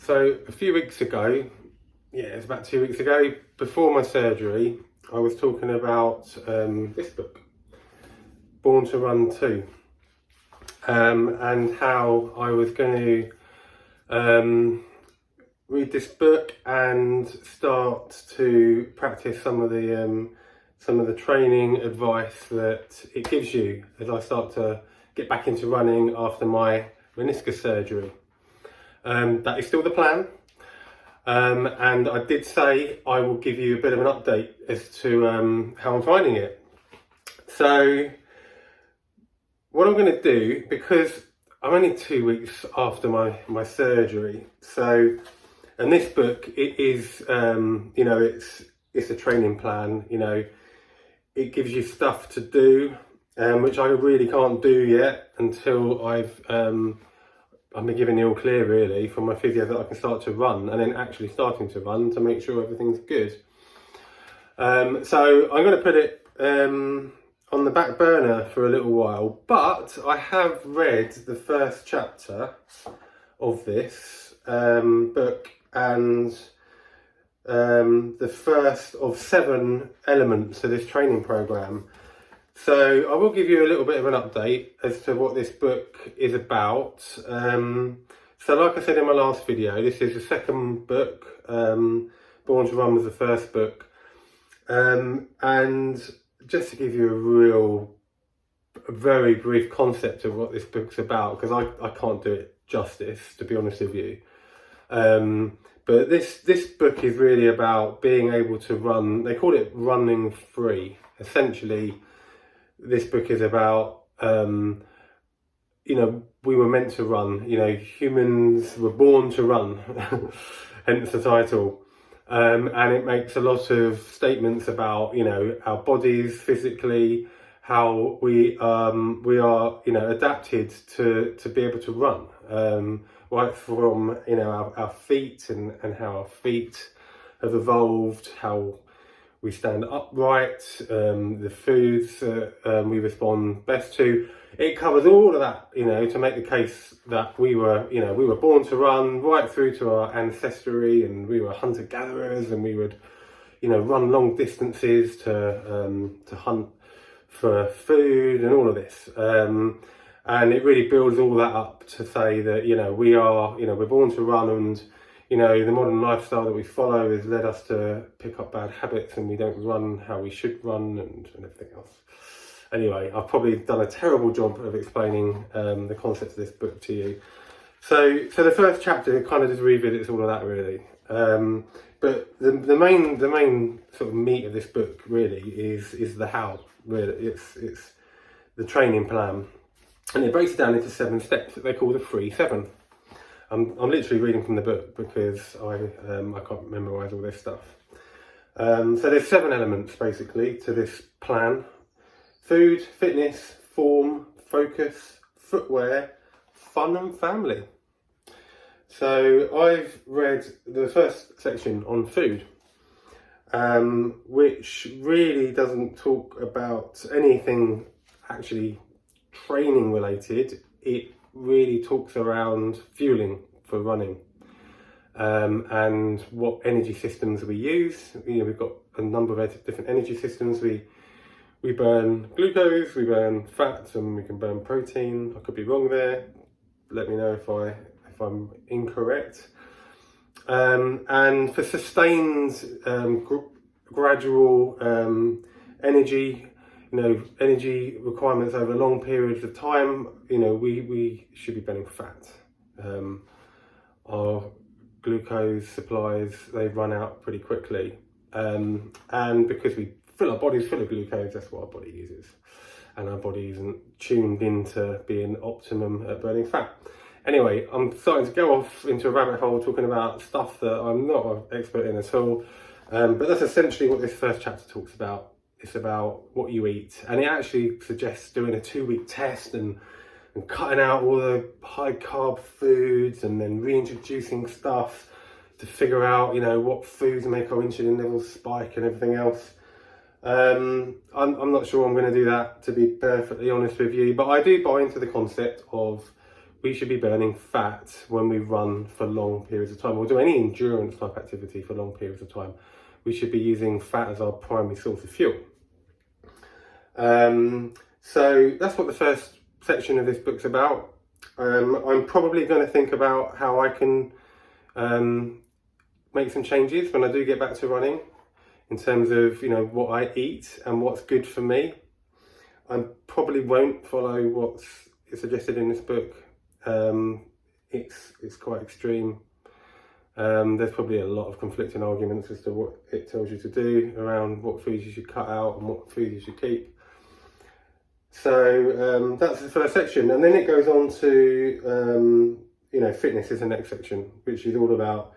So a few weeks ago, it's about 2 weeks ago, before my surgery, I was talking about this book, Born to Run 2, and how I was going to read this book and start to practice some of the training advice that it gives you as I start to get back into running after my meniscus surgery. That is still the plan, and I did say I will give you a bit of an update as to how I'm finding it. So what I'm going to do, because I'm only 2 weeks after my surgery, and this book, it is it's a training plan. It gives you stuff to do, which I really can't do yet until I've been given the all clear really from my physio that I can start to run, and then actually starting to run to make sure everything's good. So I'm going to put it on the back burner for a little while, but I have read the first chapter of this book and the first of 7 elements of this training program. So I will give you a little bit of an update as to what this book is about. So like I said in my last video, this is the second book. Born to Run was the first book. And just to give you a very brief concept of what this book's about, because I can't do it justice, to be honest with you. But this book is really about being able to run. They call it running free. Essentially, this book is about, we were meant to run, humans were born to run, hence the title. And it makes a lot of statements about, our bodies physically, how we are, adapted to be able to run, right from, our feet and how our feet have evolved, how we stand upright, the foods that we respond best to. It covers all of that, to make the case that we were born to run right through to our ancestry, and we were hunter-gatherers, and we would, run long distances to hunt for food and all of this. And it really builds all that up to say that, we're born to run, and the modern lifestyle that we follow has led us to pick up bad habits, and we don't run how we should run, and everything else. Anyway, I've probably done a terrible job of explaining the concept of this book to you. So the first chapter kind of just revisits all of that really. But the main sort of meat of this book really is the how. Really, it's the training plan, and it breaks it down into 7 steps that they call the Free 7. I'm literally reading from the book because I can't memorise all this stuff. So there's 7 elements basically to this plan: food, fitness, form, focus, footwear, fun and family. So I've read the first section on food, which really doesn't talk about anything actually training related. It really talks around fueling for running, and what energy systems we use. We've got a number of different energy systems. We burn glucose, we burn fat, and we can burn protein. I could be wrong there. Let me know if I'm incorrect. And for sustained gradual energy, energy requirements over long periods of time, we should be burning fat. Our glucose supplies, they run out pretty quickly. And because we fill our bodies full of glucose, that's what our body uses. And our body isn't tuned into being optimum at burning fat. Anyway, I'm starting to go off into a rabbit hole talking about stuff that I'm not an expert in at all. But that's essentially what this first chapter talks about. It's about what you eat, and it actually suggests doing a 2-week test and cutting out all the high carb foods, and then reintroducing stuff to figure out, what foods make our insulin levels spike and everything else. I'm not sure I'm going to do that, to be perfectly honest with you, but I do buy into the concept of we should be burning fat when we run for long periods of time, or do any endurance type activity for long periods of time. We should be using fat as our primary source of fuel. So that's what the first section of this book's about. I'm probably going to think about how I can make some changes when I do get back to running, in terms of, you know, what I eat and what's good for me. I probably won't follow what's suggested in this book. It's quite extreme. There's probably a lot of conflicting arguments as to what it tells you to do around what foods you should cut out and what foods you should keep. So that's the first section, and then it goes on to you know, fitness is the next section, which is all about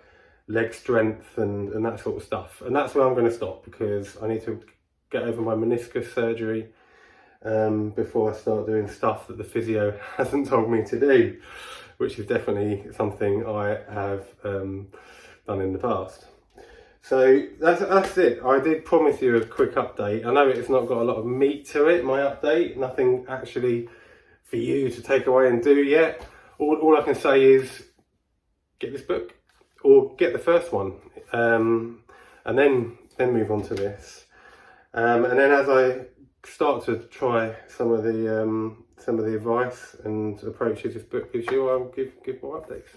leg strength and that sort of stuff. And that's where I'm going to stop, because I need to get over my meniscus surgery before I start doing stuff that the physio hasn't told me to do, which is definitely something I have done in the past. So that's it. I did promise you a quick update. I know it's not got a lot of meat to it, my update, nothing actually for you to take away and do yet. All I can say is get this book, or get the first one, and then move on to this. And then as I start to try some of the advice and approaches this book gives you, I'll give more updates.